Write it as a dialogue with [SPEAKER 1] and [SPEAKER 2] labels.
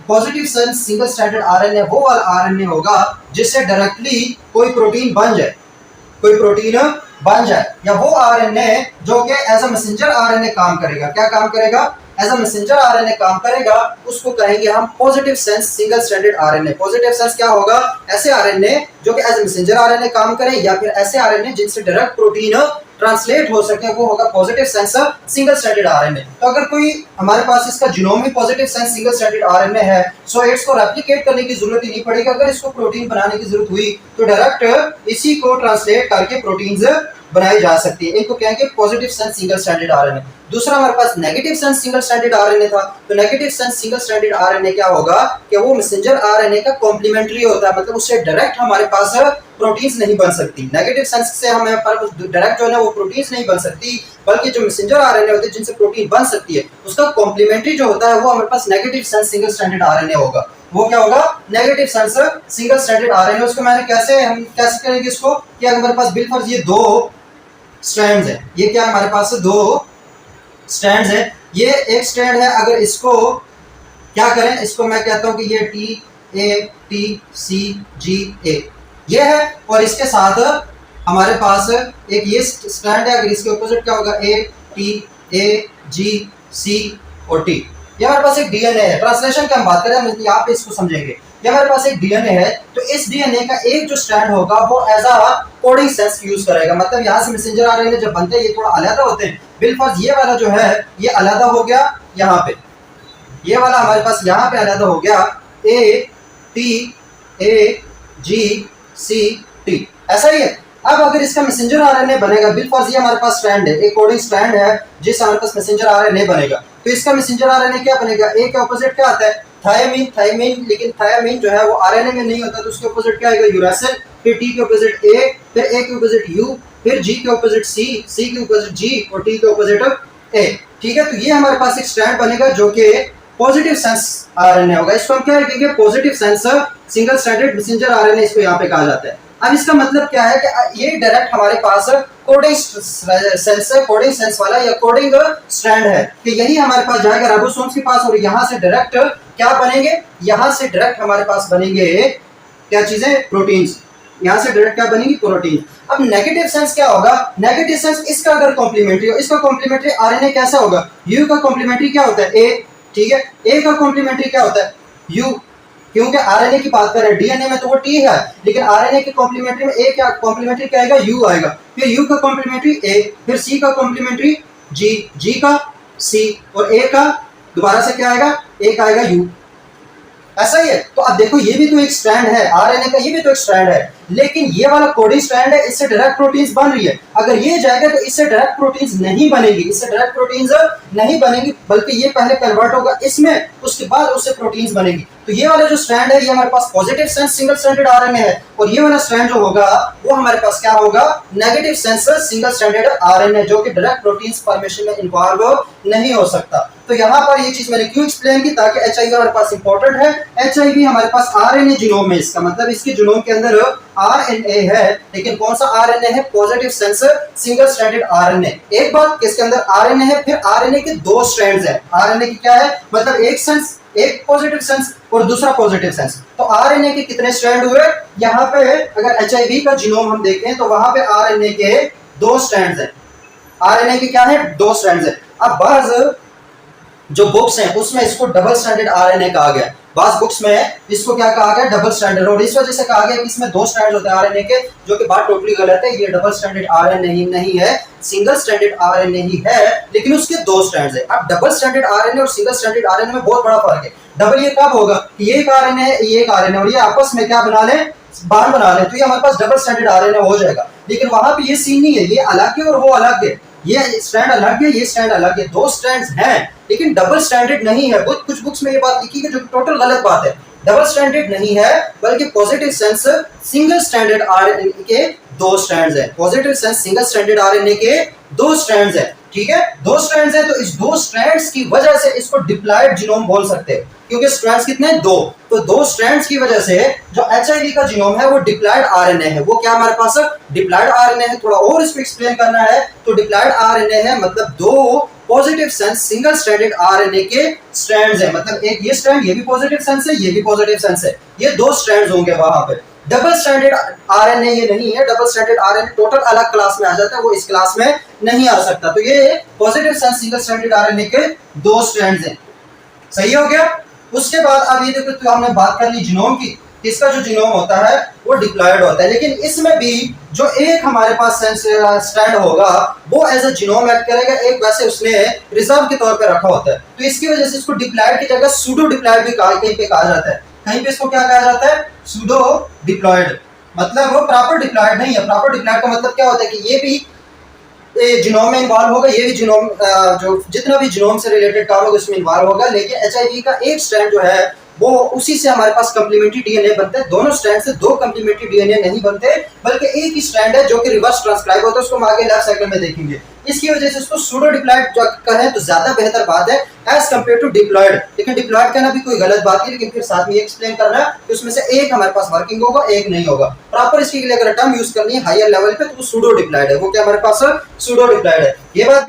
[SPEAKER 1] Positive sense single stranded RNA वो वाला RNA होगा जिससे डायरेक्टली कोई प्रोटीन बन जाए, कोई प्रोटीन बन जाए, या वो आरएनए जो कि एज अ मैसेंजर आरएनए काम करेगा। क्या काम करेगा? एज अ मैसेंजर आरएनए काम करेगा। उसको कहेंगे हम positive sense single stranded RNA. Positive sense क्या होगा? ऐसे आरएनए जो कि एज अ मैसेंजर आरएनए काम करें, या फिर ऐसे आरएनए जिनसे डायरेक्ट प्रोटीन ट्रांसलेट हो सके, वो होगा positive sense single stranded RNA. तो अगर कोई हमारे पास इसका जीनोम में positive sense single stranded RNA है, सो इसको रेप्लिकेट करने की जरूरत ही नहीं पड़ेगी। अगर इसको प्रोटीन बनाने की जरूरत हुई तो डायरेक्ट इसी को ट्रांसलेट करके प्रोटीन्स बनाई जा सकती है। इनको कहेंगे positive sense single stranded RNA. दूसरा हमारे पास negative sense single stranded RNA था। तो negative sense single stranded RNA क्या होगा कि वो मैसेंजर आरएनए का कॉम्प्लीमेंट्री होता है, मतलब उससे डायरेक्ट हमारे पास प्रोटीन्स नहीं बन सकती। नेगेटिव सेंस से हमें डायरेक्ट जो है वो प्रोटीन्स नहीं बन सकती, बल्कि जो मैसेंजर आरएनए होते हैं जिनसे प्रोटीन बन सकती है, उसका कॉम्प्लीमेंट्री जो होता है वो हमारे पास negative sense single stranded RNA होगा। वो क्या होगा? Negative sense single stranded RNA. उसको मैंने हम कैसे करेंगे इसको कि हमारे पास बिलफर्ज ये दो स्ट्रैंड्स है, ये क्या हमारे पास दो स्ट्रैंड्स है, ये एक स्ट्रैंड है। अगर इसको क्या करें, इसको मैं कहता हूं कि ये TATCGA ये है, और इसके साथ हमारे पास एक ये स्ट्रैंड है। अगर इसके ऑपोजिट क्या होगा? ATAGC और T। ये हमारे पास एक डीएनए है। ट्रांसलेशन की हम बात करें, यहाँ पे इसको समझेंगे। ये हमारे पास एक डीएनए है, तो इस डीएनए का एक जो स्ट्रैंड होगा वो as a coding sense use करेगा। मतलब यहाँ से मैसेंजर आरएनए जब बनते हैं ये थोड़ा अलग होते हैं। बिलफर्ज ये वाला जो है ये अलग हो गया, यहाँ पे ये वाला हमारे पास यहाँ पे अलग हो गया, ATAGCT ऐसा ही है। अब अगर इसका मैसेंजर आरएनए बनेगा, बिलफर्ज ये हमारे पास स्ट्रैंड है, एक कोडिंग स्ट्रैंड है जिससे हमारे पास मैसेंजर आरएनए बनेगा। तो इसका मैसेंजर आरएनए क्या बनेगा? ए के ऑपोजिट क्या आता है? थायमीन। थायमीन, लेकिन थायमीन जो है वो आरएनए में नहीं होता, तो उसके ऑपोजिट क्या आएगा? यूरासिल। फिर टी के ऑपोजिट ए, फिर ए के ऑपोजिट यू, फिर जी के ऑपोजिट सी, सी के ऑपोजिट जी और टी के ऑपोजिट ए। ठीक है, तो ये हमारे पास एक स्ट्रैंड बनेगा जो कि पॉजिटिव सेंस आरएनए होगा। इसको हम क्या कहेंगे? Positive sense single stranded messenger RNA इसको यहाँ पे कहा जाता है। अब इसका मतलब क्या है कि ये डायरेक्ट हमारे पास कोडिंग सेंस वाला या कोडिंग स्ट्रैंड है कि यही हमारे पास जाएगा राइबोसोम्स के पास, और यहाँ से डायरेक्ट क्या बनेंगे? यहाँ से डायरेक्ट हमारे पास बनेंगे क्या चीजें? प्रोटीन्स। यहाँ से डायरेक्ट क्या बनेंगी? प्रोटीन। अब नेगेटिव सेंस क्या होगा? नेगेटिव सेंस इसका अगर कॉम्प्लीमेंट्री हो, इसका कॉम्प्लीमेंट्री आरएनए कैसा होगा? यू का कॉम्प्लीमेंट्री क्या होता है? ए। ठीक है, ए का कॉम्प्लीमेंट्री क्या होता है? यू। क्योंकि आरएनए की बात कर रहे हैं, डीएनए में तो वो टी है, लेकिन आरएनए के कॉम्प्लीमेंट्री में ए क्या कॉम्प्लीमेंट्री क्या आएगा? यू आएगा। फिर यू का कॉम्प्लीमेंट्री ए, फिर सी का कॉम्प्लीमेंट्री जी, जी का सी, और ए का दोबारा से क्या आएगा? ए का आएगा यू। ऐसा ही है। तो अब देखो ये भी तो एक स्ट्रैंड है आरएनए का, ये भी तो एक स्ट्रैंड है, लेकिन ये वाला कोडिंग स्ट्रैंड है, इससे डायरेक्ट प्रोटीन्स बन रही है। अगर ये जाएगा तो इससे डायरेक्ट प्रोटीन्स नहीं बनेगी, इससे डायरेक्ट प्रोटीन्स नहीं बनेगी, बल्कि ये पहले कन्वर्ट होगा इसमें, उसके बाद उससे प्रोटीन्स बनेगी। तो ये वाला जो स्ट्रैंड है ये हमारे पास positive sense single stranded RNA है, और ये वाला स्ट्रैंड जो होगा वो हमारे पास क्या होगा? Negative sense single stranded RNA, जो कि डायरेक्ट प्रोटीन्स फॉर्मेशन में इन्वॉल्व नहीं हो सकता। तो यहाँ पर ये चीज मैंने क्यों एक्सप्लेन की? ताकि एचआईवी हमारे पास इंपॉर्टेंट है। एचआईवी हमारे पास आरएनए जीनोम में, इसका मतलब इसके जीनोम के अंदर आरएनए है, लेकिन कौन सा आरएनए है? Positive sense single stranded RNA. एक बात, इसके अंदर आरएनए है, फिर आरएनए के दो स्ट्रैंड्स हैं। आरएनए की क्या है? मतलब एक सेंस, एक पॉजिटिव सेंस और दूसरा पॉजिटिव सेंस। तो आरएनए के कितने स्ट्रैंड हुए? यहाँ पे अगर एचआईवी का जीनोम हम देखें तो वहां पे आरएनए के दो स्ट्रैंड्स हैं। आरएनए के क्या है? दो स्ट्रैंड्स हैं। अब बाज जो बुक्स हैं उसमें इसको डबल स्ट्रैंडेड आरएनए कहा गया, बास बुक्स में इसको क्या कहा गया? Double stranded. और इस वजह से कहा गया कि इसमें दो स्ट्रैंड्स होते हैं आरएनए के, जो कि बात टोटली गलत है। ये डबल स्ट्रैंडेड आरएनए ही नहीं है, सिंगल स्ट्रैंडेड आरएनए ही है, लेकिन उसके दो स्ट्रैंड्स है। अब डबल स्ट्रैंडेड आरएनए और सिंगल स्ट्रैंडेड आरएनए में बहुत बड़ा फर्क है। डबल ये कब होगा कि ये एक आरएनए है, ये एक आरएनए, और ये आपस में क्या बना ले? बांड बना ले, तो ये हमारे पास डबल स्ट्रैंडेड आरएनए हो जाएगा। लेकिन वहां पे ये सीन नहीं है, ये अलग है और वो अलग है, ये स्ट्रैंड अलग है, ये स्ट्रैंड अलग है। दो स्ट्रैंड्स हैं लेकिन डबल स्ट्रैंडेड नहीं है। कुछ बुक्स में ये बात लिखी है जो टोटल गलत बात है। डबल स्ट्रैंडेड नहीं है, बल्कि positive sense single stranded RNA के दो स्ट्रैंड्स हैं। Positive sense single stranded RNA के दो स्ट्रैंड्स हैं। ठीक है, दो स्ट्रैंड्स हैं, तो इस दो स्ट्रैंड्स की वजह से इसको डिप्लॉयड जीनोम बोल सकते हैं, क्योंकि स्ट्रैंड्स कितने? दो। तो दो स्ट्रैंड्स की वजह से जो एचआईवी का जीनोम है वो डिप्लॉयड आरएनए है। वो क्या हमारे पास डिप्लॉयड आरएनए है। थोड़ा और इसको एक्सप्लेन करना है तो डिप्लॉयड आरएनए है मतलब दो positive sense single stranded RNA के स्ट्रैंड्स हैं, मतलब एक ये स्ट्रैंड, ये भी पॉजिटिव सेंस है, ये भी पॉजिटिव सेंस है, ये दो स्ट्रैंड्स होंगे वहां पे। डबल स्ट्रैंडेड आरएनए ये नहीं है, डबल स्ट्रैंडेड आरएनए टोटल अलग क्लास में आ जाता है, वो इस क्लास में नहीं आ सकता। तो ये positive sense single stranded RNA के दो स्ट्रैंड्स हैं। सही हो गया। उसके बाद अब ये देखो, तो हमने बात कर ली जीनोम की, इसका जो जीनोम होता है वो डिप्लॉयड होता है, लेकिन इसमें भी जो एक हमारे पास स्ट्रैंड होगा वो एज अ जीनोम एक्ट करेगा, एक वैसे उसने रिजर्व के तौर पे रखा होता है। तो इसकी वजह से इसको डिप्लॉयड की जगह सूडो डिप्लॉयड भी कहीं पे कहा जाता है, कहीं पे इसको क्या कहा जाता है, सूडो डिप्लॉयड। मतलब वो प्रॉपर डिप्लॉयड नहीं है। प्रॉपर डिप्लॉयड का मतलब क्या होता है कि ये भी जीनोम में इन्वॉल्व होगा, ये भी जीनोम जो जितना भी जीनोम से रिलेटेड काम होगा उसमें इन्वॉल्व होगा, लेकिन एचआईवी का एक स्ट्रैंड जो है वो उसी से हमारे पास कंप्लीमेंट्री डीएनए बनते हैं। दोनों स्ट्रैंड से दो कंप्लीमेंट्री डीएनए नहीं बनते, बल्कि एक ही स्ट्रैंड है जो कि रिवर्स ट्रांसक्राइब होता है, उसको हम आगे लेफ्ट साइकिल में देखेंगे। इसकी वजह से उसको सूडो डिप्लॉयड जो कहें तो ज्यादा बेहतर बात है एज कंपेयर टू डिप्लॉयड। लेकिन डिप्लॉयड कहना भी कोई गलत बात नहीं, लेकिन फिर साथ में एक्सप्लेन करना है कि उसमें से एक हमारे पास वर्किंग होगा, एक नहीं होगा। प्रॉपर इसके लिए अगर टर्म यूज करनी है हायर लेवल पे तो वो सूडो डिप्लॉयड है, वो क्या हमारे पास सूडो डिप्लॉयड है। ये बात